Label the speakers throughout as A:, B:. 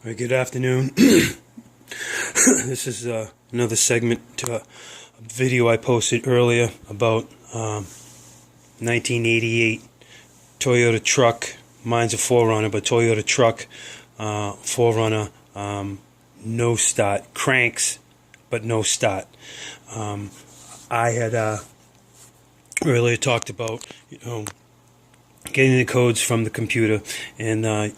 A: All right, good afternoon. This is another segment to a video I posted earlier about 1988 Toyota truck. Mine's a 4Runner, but Toyota truck 4Runner, no start, cranks, but no start. I had earlier talked about getting the codes from the computer and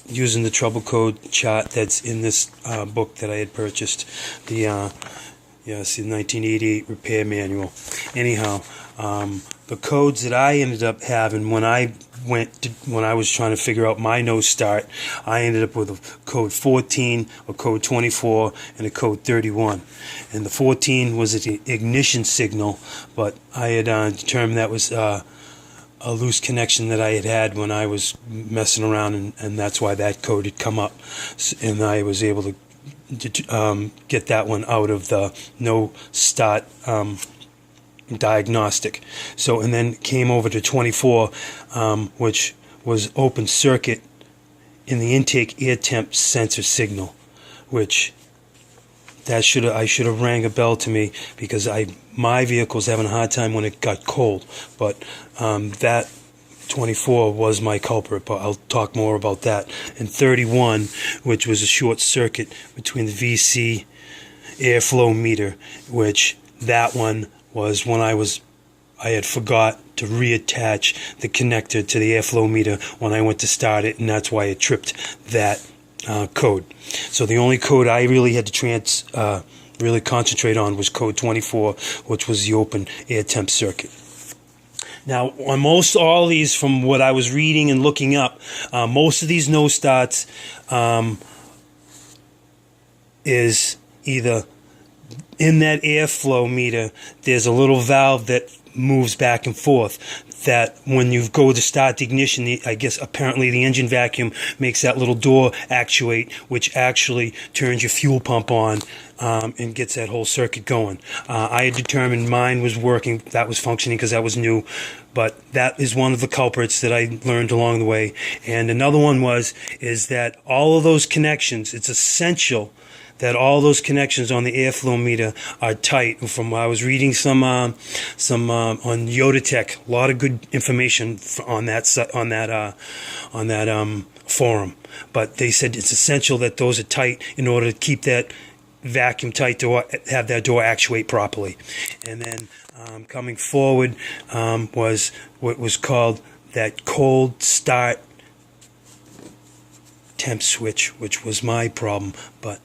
A: using the trouble code chart that's in this book that I had purchased, the 1988 repair manual. Anyhow, the codes that I ended up having when I was trying to figure out my no start, I ended up with a code 14, a code 24, and a code 31. And the 14 was the ignition signal, but I had determined that was a loose connection that I had when I was messing around, and that's why that code had come up, and I was able to get that one out of the no start diagnostic. So, and then came over to 24, which was open circuit in the intake air temp sensor signal, which I should have rang a bell to me, because my vehicle's having a hard time when it got cold. But that 24 was my culprit, but I'll talk more about that. And 31, which was a short circuit between the VC airflow meter, which that one was when I had forgot to reattach the connector to the airflow meter when I went to start it, and that's why it tripped that code. So the only code I really had to really concentrate on was code 24, which was the open air temp circuit. Now, on most all these, from what I was reading and looking up, most of these no starts is either in that airflow meter, there's a little valve that moves back and forth, that when you go to start the ignition, I guess apparently the engine vacuum makes that little door actuate, which actually turns your fuel pump on and gets that whole circuit going. I had determined mine was working, that was functioning because that was new, but that is one of the culprits that I learned along the way. And another one is that all of those connections, it's essential that all those connections on the airflow meter are tight. From I was reading some on Yodatech, a lot of good information on that forum. But they said it's essential that those are tight in order to keep that vacuum tight door, have that door actuate properly. And then coming forward was what was called that cold start temp switch, which was my problem, but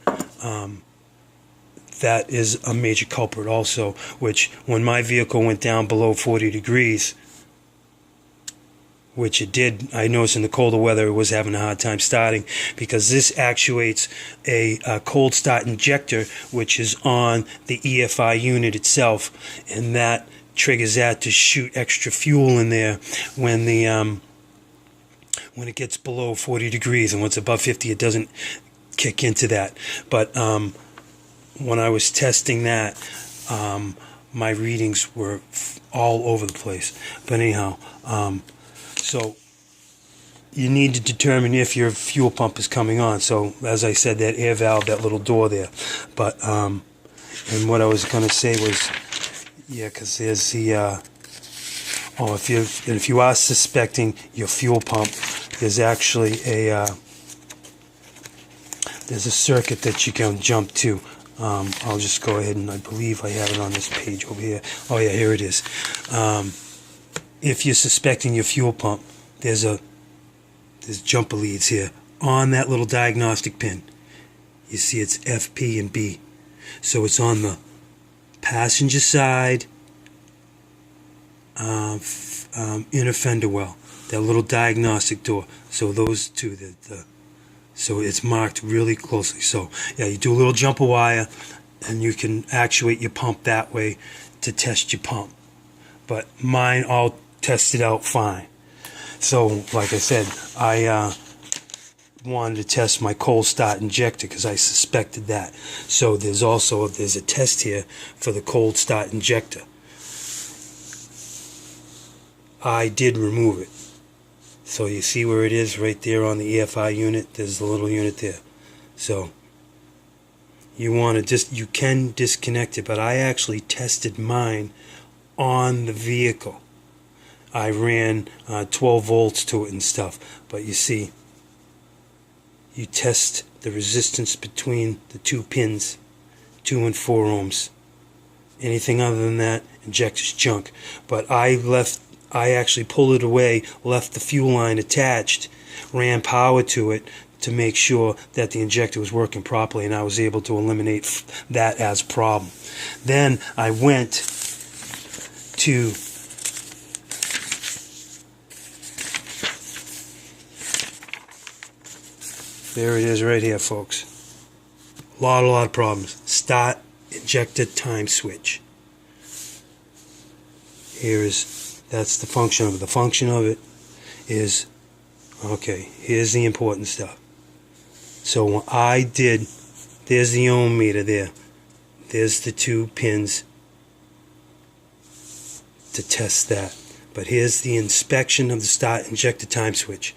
A: that is a major culprit also, which when my vehicle went down below 40 degrees, which it did, I noticed in the colder weather it was having a hard time starting, because this actuates a cold start injector, which is on the EFI unit itself, and that triggers that to shoot extra fuel in there when it gets below 40 degrees, and once above 50 it doesn't kick into that. But when I was testing that, my readings were all over the place. But anyhow, so you need to determine if your fuel pump is coming on. So as I said, that air valve, that little door there. But and what I was going to say was, because there's the if you are suspecting your fuel pump, there's actually there's a circuit that you can jump to. I'll just go ahead, and I believe I have it on this page over here. Oh yeah, here it is. If you're suspecting your fuel pump, there's jumper leads here on that little diagnostic pin. You see it's F, P, and B. So it's on the passenger side inner fender well, that little diagnostic door. So those two, so it's marked really closely. So yeah, you do a little jumper wire, and you can actuate your pump that way to test your pump. But mine all tested out fine. So like I said, I wanted to test my cold start injector because I suspected that. So there's a test here for the cold start injector. I did remove it. So you see where it is right there on the EFI unit. There's the little unit there. So you want to you can disconnect it, but I actually tested mine on the vehicle. I ran 12 volts to it and stuff, but you see, you test the resistance between the two pins, 2 and 4 ohms. Anything other than that, injector's junk. But I actually pulled it away, left the fuel line attached, ran power to it to make sure that the injector was working properly, and I was able to eliminate that as a problem. Then I went to there it is right here, folks. A lot of problems. Start injector time switch. That's the function of it. The function of it is, okay, here's the important stuff. So what I did, there's the ohm meter there. There's the 2 pins to test that. But here's the inspection of the start injector time switch.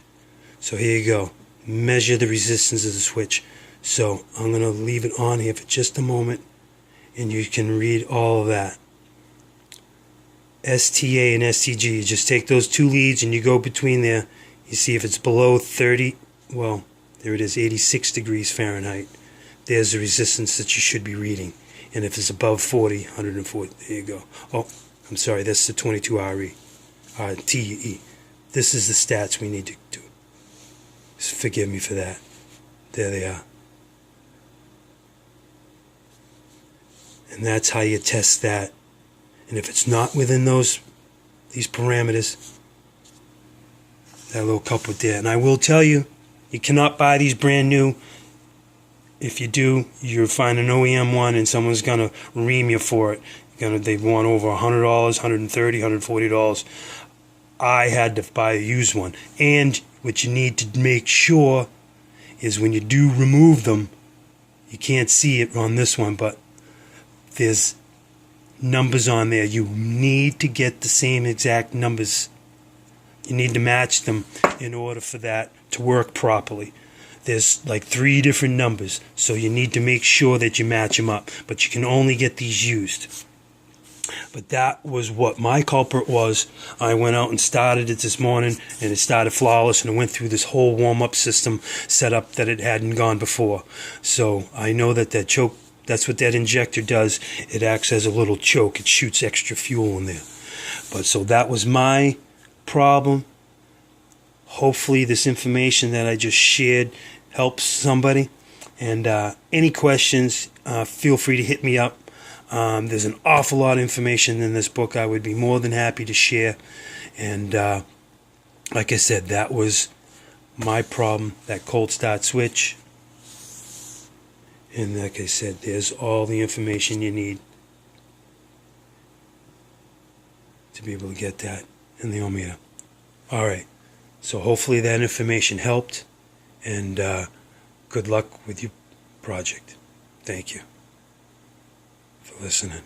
A: So here you go. Measure the resistance of the switch. So I'm going to leave it on here for just a moment, and you can read all of that. STA and STG, you just take those 2 leads and you go between there. You see if it's below 30, well, there it is, 86 degrees Fahrenheit. There's the resistance that you should be reading. And if it's above 40, 140, there you go. Oh, I'm sorry, that's the 22 RE, TE. This is the stats we need to do. Forgive me for that. There they are. And that's how you test that. And if it's not within these parameters, that little culprit there. And I will tell you, you cannot buy these brand new. If you do, you'll find an OEM one and someone's going to ream you for it. They want over $100, $130, $140. I had to buy a used one. And what you need to make sure is when you do remove them, you can't see it on this one, but there's numbers on there. You need to get the same exact numbers. You need to match them in order for that to work properly. There's like 3 different numbers, so you need to make sure that you match them up. But you can only get these used. But that was what my culprit was. I went out and started it this morning, and it started flawless, and it went through this whole warm-up system setup that it hadn't gone before. So I know that choke, that's what that injector does. It acts as a little choke. It shoots extra fuel in there. But so that was my problem. Hopefully this information that I just shared helps somebody. And any questions, feel free to hit me up. There's an awful lot of information in this book I would be more than happy to share. And like I said, that was my problem, that cold start switch. And like I said, there's all the information you need to be able to get that in the ohm meter. Alright, so hopefully that information helped, and good luck with your project. Thank you for listening.